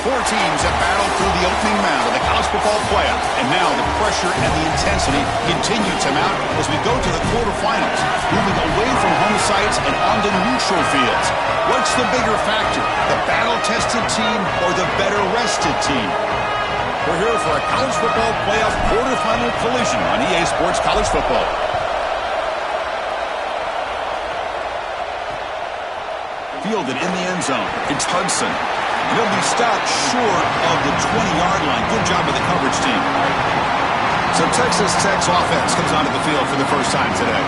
Four teams have battled through the opening round of the college football playoff, and now the pressure and the intensity continue to mount as we go to the quarterfinals, moving away from home sites and onto neutral fields. What's the bigger factor, the battle-tested team or the better-rested team? We're here for a college football playoff quarterfinal collision on EA Sports College Football. Fielded in the end zone, it's Hudson. He'll be stopped short of the 20-yard line. Good job of the coverage team. So Texas Tech's offense comes onto the field for the first time today.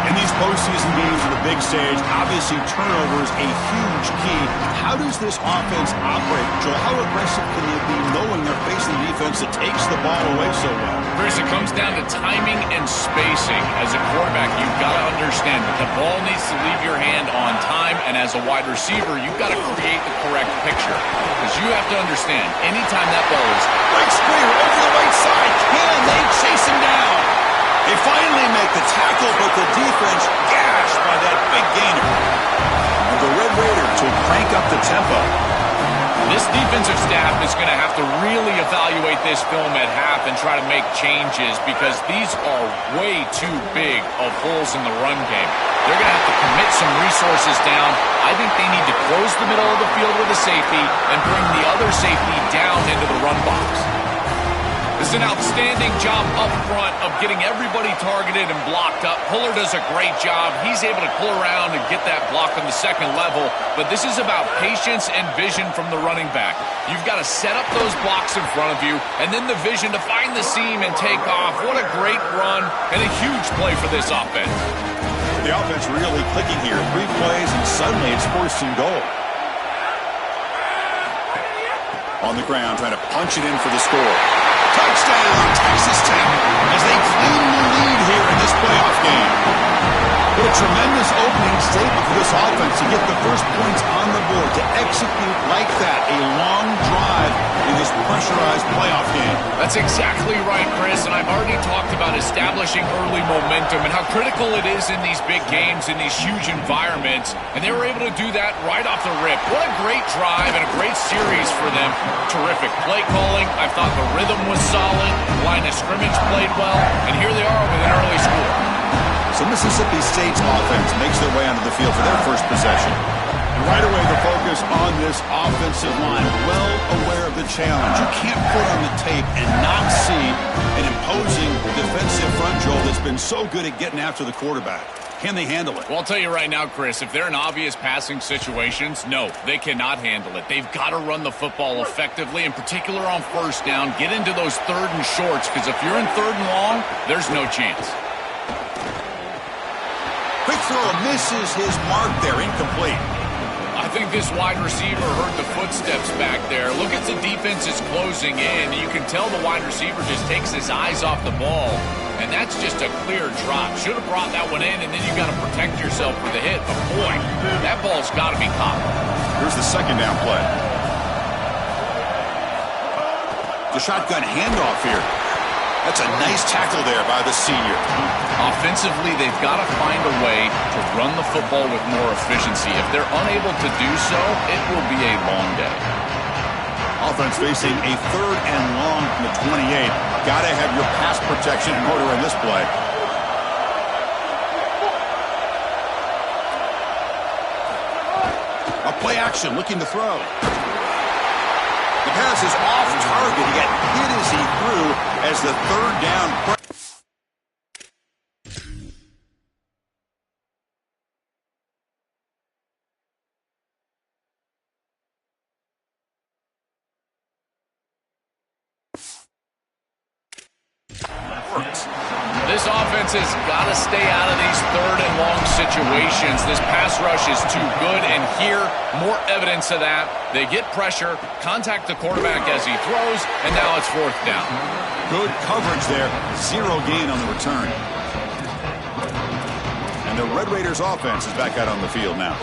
In these postseason games on the big stage, obviously turnover is a huge key. How does this offense operate, Joel? How aggressive can they be knowing they're facing a defense that takes the ball away so well? Chris, it comes down to timing and spacing. As a quarterback, you've got to understand that the ball needs to leave your hand on time, and as a wide receiver, you've got to create the correct picture. Because you have to understand, anytime that ball is right square over the right side, can they chase him down? They finally make the tackle, but the defense gashed by that big gainer. And the Red Raiders will crank up the tempo. This defensive staff is going to have to really evaluate this film at half and try to make changes because these are way too big of holes in the run game. They're going to have to commit some resources down. I think they need to close the middle of the field with a safety and bring the other safety down into the run box. This is an outstanding job up front of getting everybody targeted and blocked up. Puller does a great job. He's able to pull around and get that block on the second level. But this is about patience and vision from the running back. You've got to set up those blocks in front of you, and then the vision to find the seam and take off. What a great run and a huge play for this offense. The offense really clicking here. 3 plays, and suddenly it's 1st and goal. On the ground, trying to punch it in for the score. Touchdown, Texas Tech, as they claim the lead here in this playoff game. What a tremendous opening statement for this offense to get the first points on the board, to execute like that, a long drive in this pressurized playoff game. That's exactly right, Chris, and I've already talked about establishing early momentum and how critical it is in these big games, in these huge environments, and they were able to do that right off the rip. What a great drive and a great series for them. Terrific play calling. I thought the rhythm was solid. Line of scrimmage played well, and here they are with an early score. So Mississippi State's offense makes their way onto the field for their first possession. Right away, the focus on this offensive line, well aware of the challenge. You can't put on the tape and not see an imposing defensive front, Joel, that's been so good at getting after the quarterback. Can they handle it? Well, I'll tell you right now, Chris, if they're in obvious passing situations, no, they cannot handle it. They've got to run the football effectively, in particular on 1st down. Get into those 3rd and shorts, because if you're in 3rd and long, there's no chance. Quick throw misses his mark there, incomplete. I think this wide receiver heard the footsteps back there. Look at the defense is closing in. You can tell the wide receiver just takes his eyes off the ball, and that's just a clear drop. Should have brought that one in, and then you got to protect yourself for the hit. But boy, that ball's got to be caught. Here's the 2nd down play. The shotgun handoff here. That's a nice tackle there by the senior. Offensively, they've got to find a way to run the football with more efficiency. If they're unable to do so, it will be a long day. Offense facing a 3rd and long from the 28. Got to have your pass protection in order in this play. A play action, looking to throw. The pass is off target. He got hit as he threw as the 3rd down. This offense has got to stay out of these 3rd and long situations. This pass rush is too good, and here, more evidence of that. They get pressure, contact the quarterback as he throws, and now it's 4th down. Good coverage there. 0 gain on the return. And the Red Raiders offense is back out on the field now.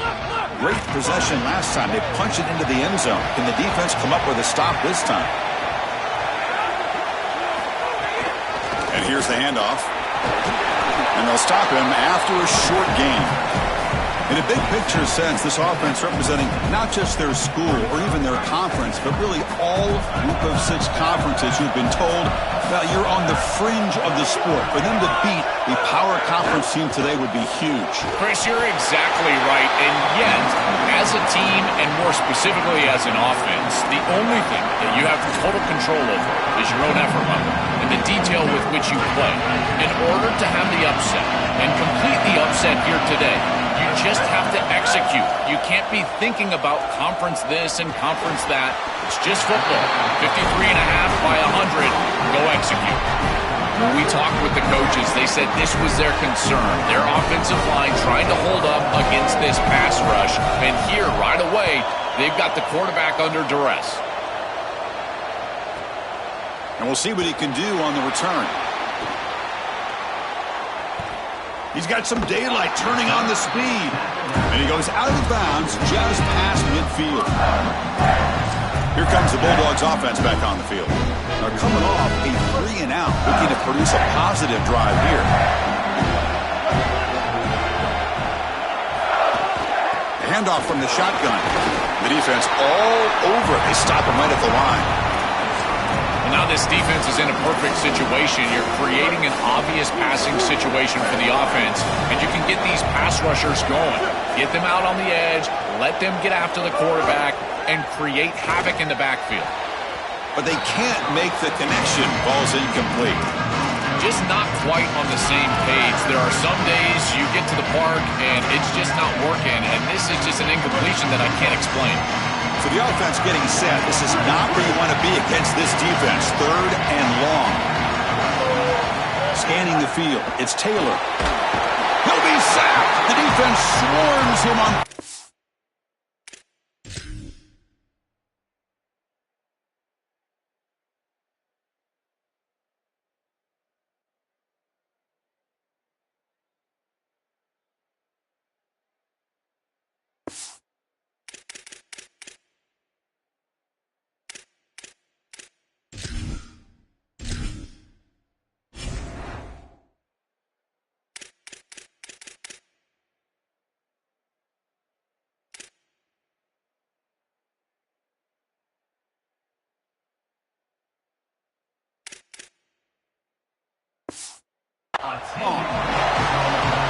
Great possession last time. They punched it into the end zone. Can the defense come up with a stop this time? And here's the handoff. And they'll stop him after a short gain. In a big picture sense, this offense representing not just their school or even their conference, but really all group of 6 conferences who've been told that you're on the fringe of the sport. For them to beat the power conference team today would be huge. Chris, you're exactly right. And yet, as a team, and more specifically as an offense, the only thing that you have total control over is your own effort level and the detail with which you play. In order to have the upset and complete the upset here today, you just have to execute. You can't be thinking about conference this and conference that. It's just football. 53.5 by 100. Go execute. When we talked with the coaches, they said this was their concern. Their offensive line trying to hold up against this pass rush. And here, right away, they've got the quarterback under duress. And we'll see what he can do on the return. He's got some daylight turning on the speed. And he goes out of bounds just past midfield. Here comes the Bulldogs offense back on the field. They're coming off a 3-and-out, looking to produce a positive drive here. The handoff from the shotgun. The defense all over it. They stop him right at the line. Now this defense is in a perfect situation. You're creating an obvious passing situation for the offense, and you can get these pass rushers going. Get them out on the edge, let them get after the quarterback, and create havoc in the backfield. But they can't make the connection. Ball's incomplete. Just not quite on the same page. There are some days you get to the park, and it's just not working, and this is just an incompletion that I can't explain. So the offense getting set. This is not where you want to be against this defense. 3rd and long. Scanning the field. It's Taylor. He'll be sacked. The defense swarms him on.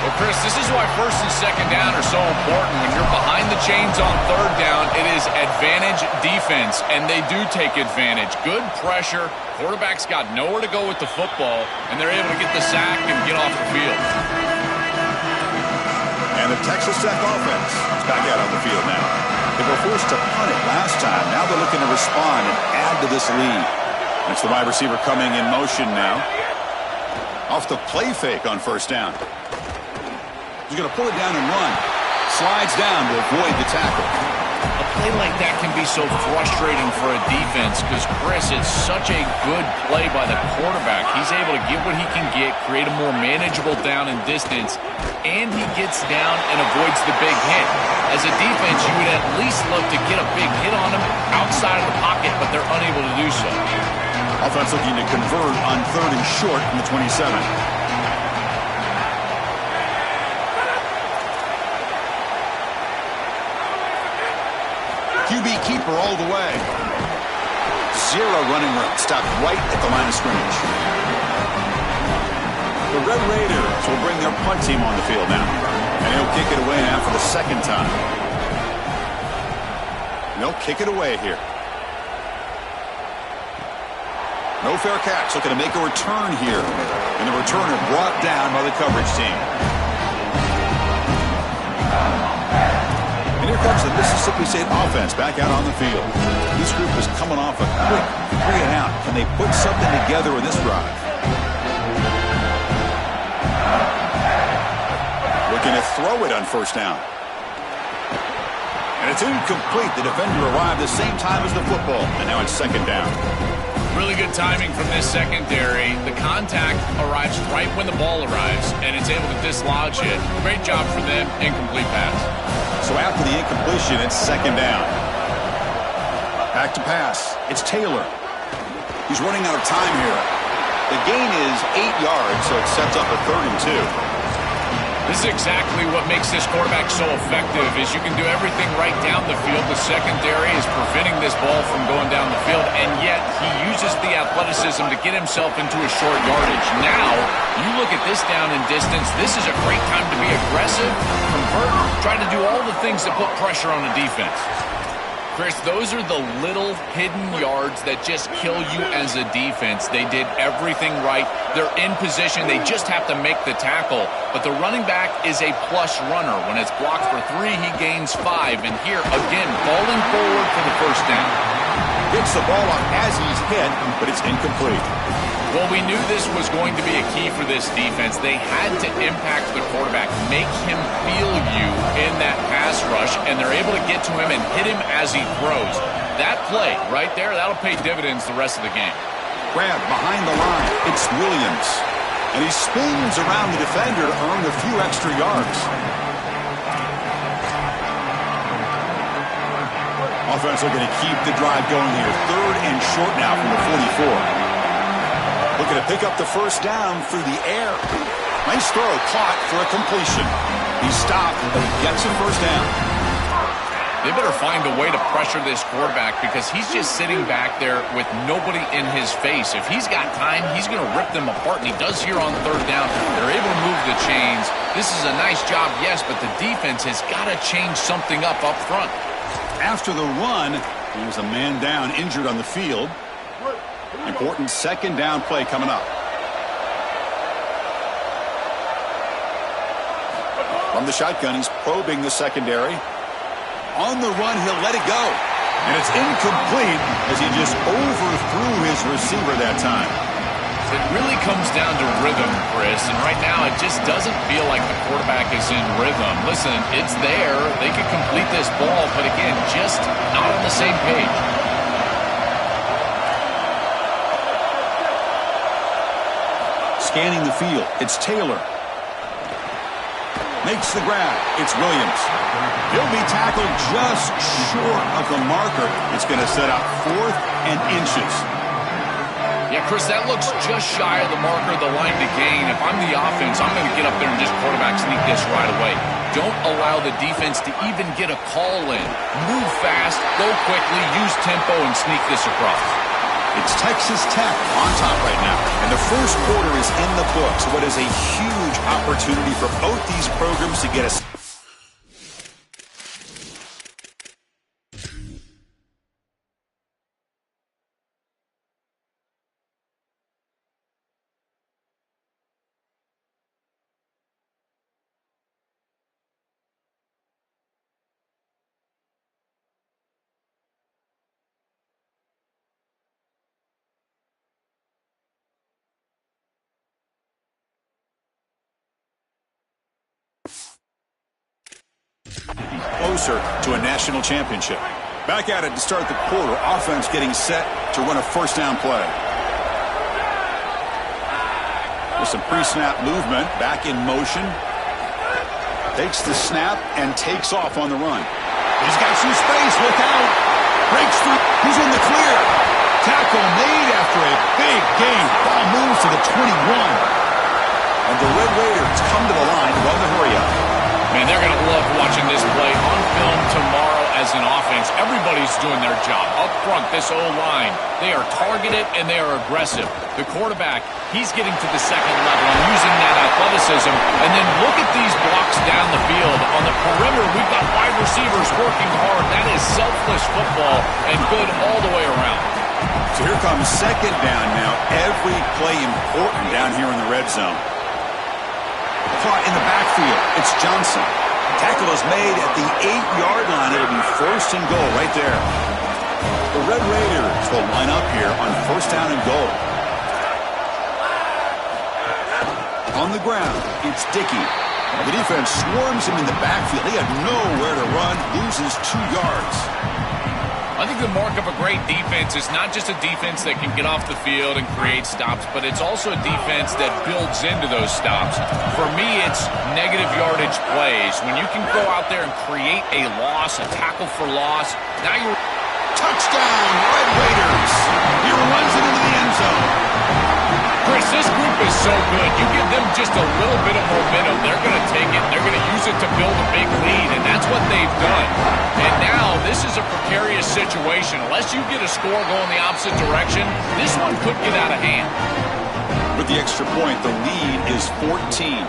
Well, Chris, this is why 1st and 2nd down are so important. When you're behind the chains on 3rd down, it is advantage defense, and they do take advantage. Good pressure. Quarterback's got nowhere to go with the football, and they're able to get the sack and get off the field. And the Texas Tech offense is back out on the field now. They were forced to punt it last time. Now they're looking to respond and add to this lead. It's the wide receiver coming in motion now. Off the play fake on 1st down. He's going to pull it down and run. Slides down to avoid the tackle. A play like that can be so frustrating for a defense because, Chris, it's such a good play by the quarterback. He's able to get what he can get, create a more manageable down and distance, and he gets down and avoids the big hit. As a defense, you would at least love to get a big hit on him outside of the pocket, but they're unable to do so. Offense looking to convert on 3rd and short from the 27. QB keeper all the way. 0 running room. Stopped right at the line of scrimmage. The Red Raiders will bring their punt team on the field now. And he'll kick it away now for the 2nd time. They'll kick it away here. No fair catch. Looking to make a return here. And the returner brought down by the coverage team. And here comes the Mississippi State offense back out on the field. This group is coming off a quick 3-and-out. Can they put something together in this drive? Looking to throw it on 1st down. And it's incomplete. The defender arrived the same time as the football. And now it's 2nd down. Really good timing from this secondary. The contact arrives right when the ball arrives, and it's able to dislodge it. Great job for them. Incomplete pass. So after the incompletion, it's 2nd down. Back to pass. It's Taylor. He's running out of time here. The gain is 8 yards, so it sets up a 3rd and 2. This is exactly what makes this quarterback so effective is you can do everything right down the field. The secondary is preventing this ball from going down the field, and yet he uses the athleticism to get himself into a short yardage. Now, you look at this down and distance, this is a great time to be aggressive, convert, try to do all the things that put pressure on the defense. Chris, those are the little hidden yards that just kill you as a defense. They did everything right. They're in position. They just have to make the tackle. But the running back is a plush runner. When it's blocked for 3, he gains 5. And here, again, falling forward for the first down. Gets the ball up as he's hit, but it's incomplete. Well, we knew this was going to be a key for this defense. They had to impact the quarterback, make him feel you in that pass rush, and they're able to get to him and hit him as he throws. That play right there, that'll pay dividends the rest of the game. Grab behind the line. It's Williams. And he spins around the defender to earn a few extra yards. Offense looking to keep the drive going here. 3rd and short now from the 44. Looking to pick up the first down through the air. Nice throw, caught for a completion. He stopped, but he gets a first down. They better find a way to pressure this quarterback because he's just sitting back there with nobody in his face. If he's got time, he's going to rip them apart, and he does here on 3rd down. They're able to move the chains. This is a nice job, yes, but the defense has got to change something up front. After the run, there's a man down, injured on the field. Important 2nd down play coming up. From the shotgun, he's probing the secondary. On the run, he'll let it go. And it's incomplete as he just overthrew his receiver that time. It really comes down to rhythm, Chris, and right now it just doesn't feel like the quarterback is in rhythm. Listen, it's there. They could complete this ball, but again, just not on the same page. Scanning the field, it's Taylor. Makes the grab. It's Williams. He'll be tackled just short of the marker. It's going to set up 4th and inches. Yeah, Chris, that looks just shy of the marker, the line to gain. If I'm the offense, I'm going to get up there and just quarterback sneak this right away. Don't allow the defense to even get a call in. Move fast, go quickly, use tempo, and sneak this across. It's Texas Tech on top right now. And the first quarter is in the books. What is a huge opportunity for both these programs to get us. Closer to a national championship. Back at it to start the quarter. Offense getting set to run a first down play. With some pre-snap movement, back in motion. Takes the snap and takes off on the run. He's got some space. Look out. Breaks through. He's in the clear. Tackle made after a big gain. Ball moves to the 21. And the Red Raiders come to the line to run the hurry up. Man, they're going to love watching this play on film tomorrow as an offense. Everybody's doing their job. Up front, this O-line, they are targeted and they are aggressive. The quarterback, he's getting to the 2nd level and using that athleticism. And then look at these blocks down the field. On the perimeter, we've got wide receivers working hard. That is selfless football and good all the way around. So here comes 2nd down now. Every play important down here in the red zone. Caught in the backfield. It's Johnson. Tackle is made at the 8-yard line. It'll be 1st and goal right there. The Red Raiders will line up here on 1st down and goal. On the ground, it's Dickey. The defense swarms him in the backfield. He had nowhere to run, loses 2 yards. I think the mark of a great defense is not just a defense that can get off the field and create stops, but it's also a defense that builds into those stops. For me, it's negative yardage plays. When you can go out there and create a loss, a tackle for loss, now you're... Touchdown, Red Raiders. He runs it into the end zone. Chris, this group is so good. You give them just a little bit of momentum, they're going to take it they've done. And now this is a precarious situation. Unless you get a score going the opposite direction, this one could get out of hand. With the extra point, the lead is 14.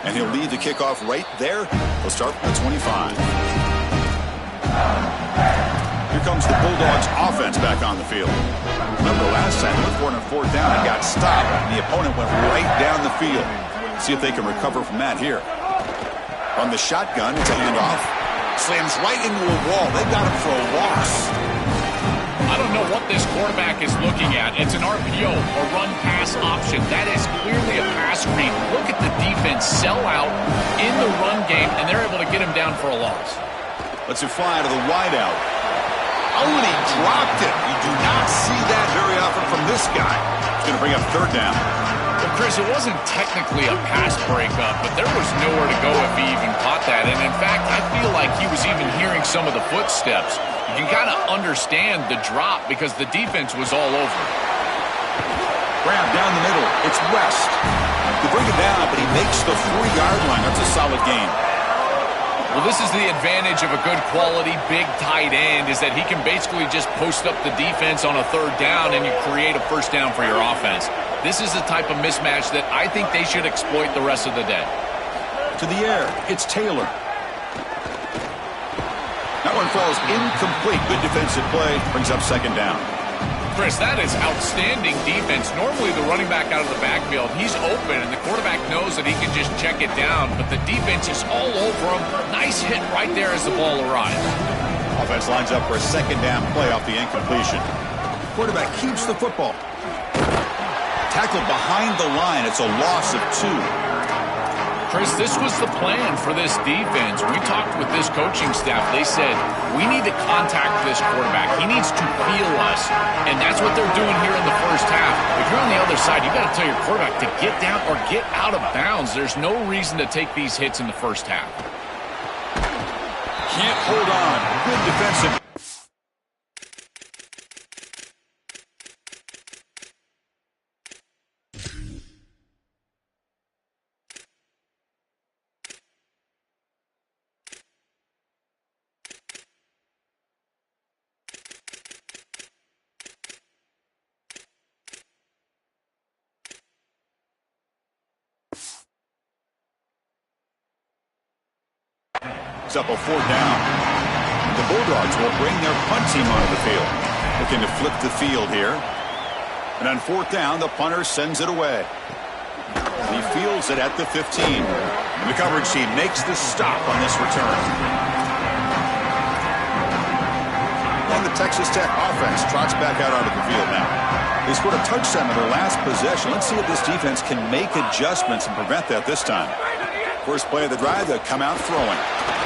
And he'll lead the kickoff right there. He'll start from the 25. Here comes the Bulldogs offense back on the field. Remember last time, they went for it on fourth down and got stopped, and the opponent went right down the field. See if they can recover from that here. On the shotgun, it's a handoff. Slams right into a wall. They got him for a loss. I don't know what this quarterback is looking at. It's an RPO, a run-pass option. That is clearly a pass read. Look at the defense sell out in the run game, and they're able to get him down for a loss. Let's it fly to the wideout. Oh, and he dropped it. You do not see that very often from this guy. He's going to bring up third down. Well, Chris, it wasn't technically a pass breakup, but there was nowhere to go if he even caught that. And in fact, I feel like he was even hearing some of the footsteps. You can kind of understand the drop because the defense was all over. Grab down the middle. It's West. They bring it down, but he makes the 4-yard line. That's a solid gain. Well, this is the advantage of a good quality big tight end is that he can basically just post up the defense on a third down and you create a first down for your offense. This is the type of mismatch that I think they should exploit the rest of the day. To the air, it's Taylor. That one falls incomplete. Good defensive play. Brings up second down. Chris, that is outstanding defense. Normally the running back out of the backfield, he's open, and the quarterback knows that he can just check it down, but the defense is all over him. Nice hit right there as the ball arrives. Offense lines up for a second down play off the incompletion. Quarterback keeps the football. Tackled behind the line. It's a loss of 2. Chris, this was the plan for this defense. We talked with this coaching staff. They said, we need to contact this quarterback. He needs to feel us. And that's what they're doing here in the first half. If you're on the other side, you got to tell your quarterback to get down or get out of bounds. There's no reason to take these hits in the first half. Can't hold on. Good defensive. Up a 4th down. The Bulldogs will bring their punt team onto the field. Looking to flip the field here. And on 4th down, the punter sends it away. He fields it at the 15. And the coverage team makes the stop on this return. And the Texas Tech offense trots back out onto the field now. They scored a touchdown in their last possession. Let's see if this defense can make adjustments and prevent that this time. First play of the drive, they'll come out throwing.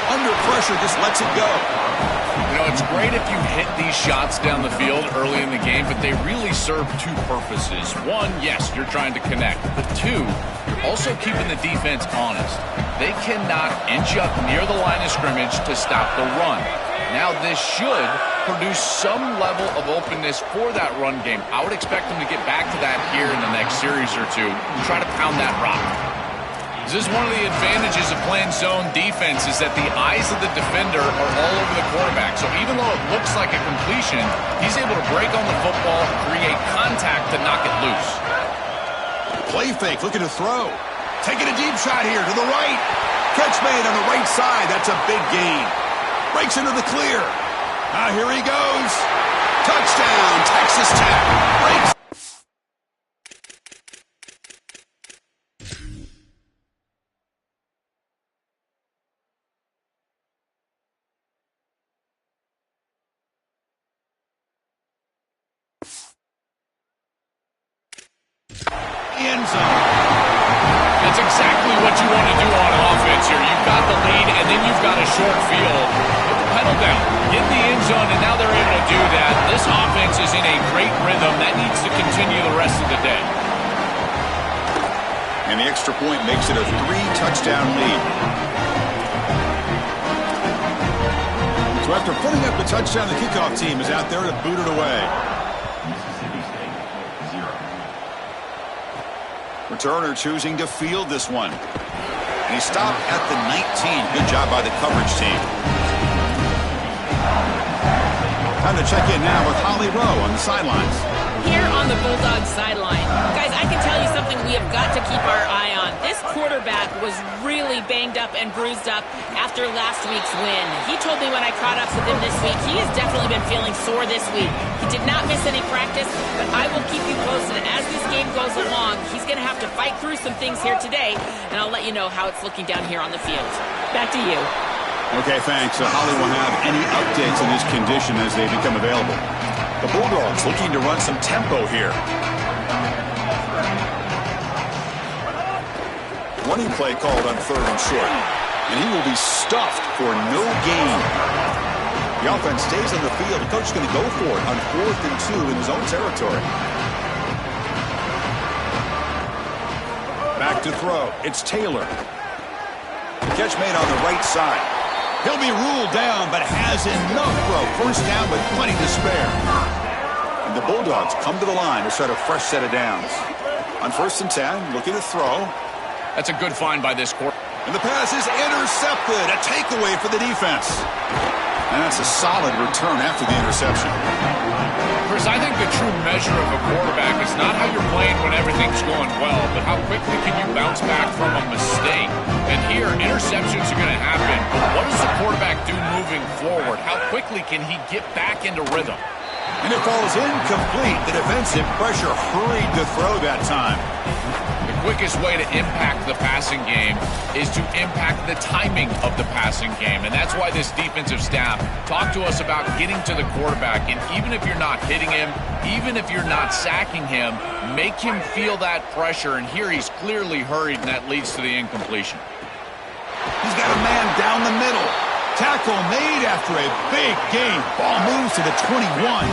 Under pressure, just lets it go. You know, it's great if you hit these shots down the field early in the game, but they really serve 2 purposes. 1, yes, you're trying to connect. But 2, you're also keeping the defense honest. They cannot inch up near the line of scrimmage to stop the run. Now, this should produce some level of openness for that run game. I would expect them to get back to that here in the next series or 2 and try to pound that rock. This is one of the advantages of playing zone defense is that the eyes of the defender are all over the quarterback. So even though it looks like a completion, he's able to break on the football, create contact to knock it loose. Play fake, looking to throw. Taking a deep shot here to the right. Catch made on the right side. That's a big gain. Breaks into the clear. Now here he goes. Touchdown, Texas Tech. Breaks. End zone. That's exactly what you want to do on offense here. You've got the lead, and then you've got a short field. Put the pedal down. Get in the end zone, and now they're able to do that. This offense is in a great rhythm. That needs to continue the rest of the day. And the extra point makes it a 3-touchdown lead. So after putting up the touchdown, the kickoff team is out there to boot it away. Returner choosing to field this one. And he stopped at the 19. Good job by the coverage team. Time to check in now with Holly Rowe on the sidelines. Here on the Bulldogs sideline. Guys, I can tell you something we have got to keep our eye on. This quarterback was really banged up and bruised up after last week's win. He told me when I caught up with him this week, he has definitely been feeling sore this week. He did not miss any practice, but I will keep you posted as this game goes along. He's going to have to fight through some things here today, and I'll let you know how it's looking down here on the field. Back to you. Okay, thanks. Holly will have any updates on his condition as they become available. The Bulldogs looking to run some tempo here. Running play called on 3rd and short. And he will be stuffed for no gain. The offense stays on the field. The coach is going to go for it on 4th and 2 in his own territory. Back to throw. It's Taylor. The catch made on the right side. He'll be ruled down, but has enough for a first down with plenty to spare. And the Bulldogs come to the line to start a fresh set of downs. On 1st and 10, looking to throw. That's a good find by this quarter. And the pass is intercepted. A takeaway for the defense. And that's a solid return after the interception. Chris, I think the true measure of a quarterback is not how you're playing when everything's going well, but how quickly can you bounce back from a mistake. And here, interceptions are going to happen, but what does the quarterback do moving forward? How quickly can he get back into rhythm? And it falls incomplete. The defensive pressure hurried to throw that time. The quickest way to impact the passing game is to impact the timing of the passing game. And that's why this defensive staff talked to us about getting to the quarterback. And even if you're not hitting him, even if you're not sacking him, make him feel that pressure. And here he's clearly hurried, and that leads to the incompletion. He's got a man down the middle. Tackle made after a big gain. Ball moves to the 21.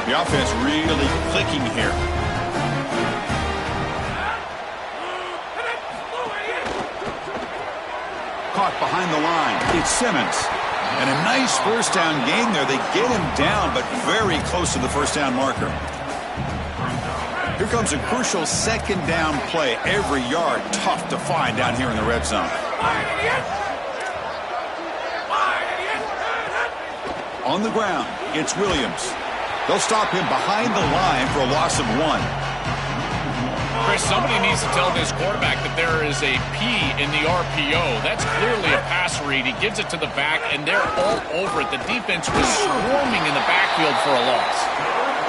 The offense really clicking here. Caught behind the line. It's Simmons. And a nice first down gain there. They get him down, but very close to the first down marker. Here comes a crucial 2nd down play. Every yard tough to find down here in the red zone. On the ground, it's Williams. They'll stop him behind the line for a loss of 1. Chris, somebody needs to tell this quarterback that there is a P in the RPO. That's clearly a pass read. He gives it to the back, and they're all over it. The defense was swarming in the backfield for a loss.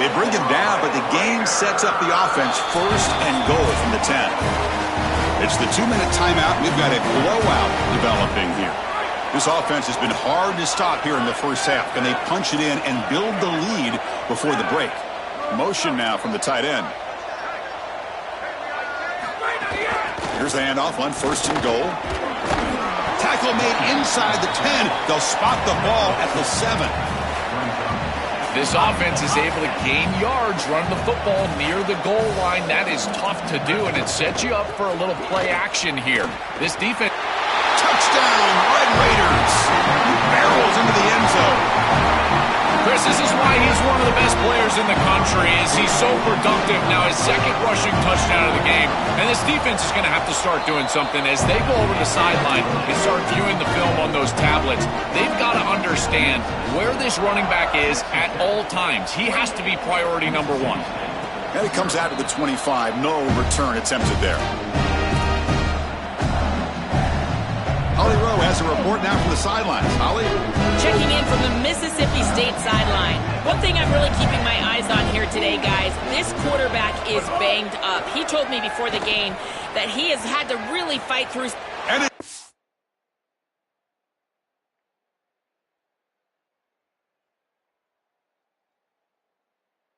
They bring him down, but the game sets up the offense 1st and goal from the 10. It's the 2-minute timeout. We've got a blowout developing here. This offense has been hard to stop here in the first half. Can they punch it in and build the lead before the break? Motion now from the tight end. Here's the handoff on 1st and goal. Tackle made inside the 10. They'll spot the ball at the 7. This offense is able to gain yards, run the football near the goal line. That is tough to do, and it sets you up for a little play action here. This defense... Touchdown, Red Raiders. Barrels into the end zone. Chris, this is why he's one of the best players in the country, is he's so productive. Now his 2nd rushing touchdown of the game. And this defense is going to have to start doing something as they go over the sideline and start viewing the film on those tablets. They've got to understand where this running back is at all times. He has to be priority number 1. And it comes out to the 25. No return attempted there. Holly Rowe has a report now from the sidelines. Holly? Checking in from the Mississippi State sideline. One thing I'm really keeping my eyes on here today, guys, this quarterback is banged up. He told me before the game that he has had to really fight through... And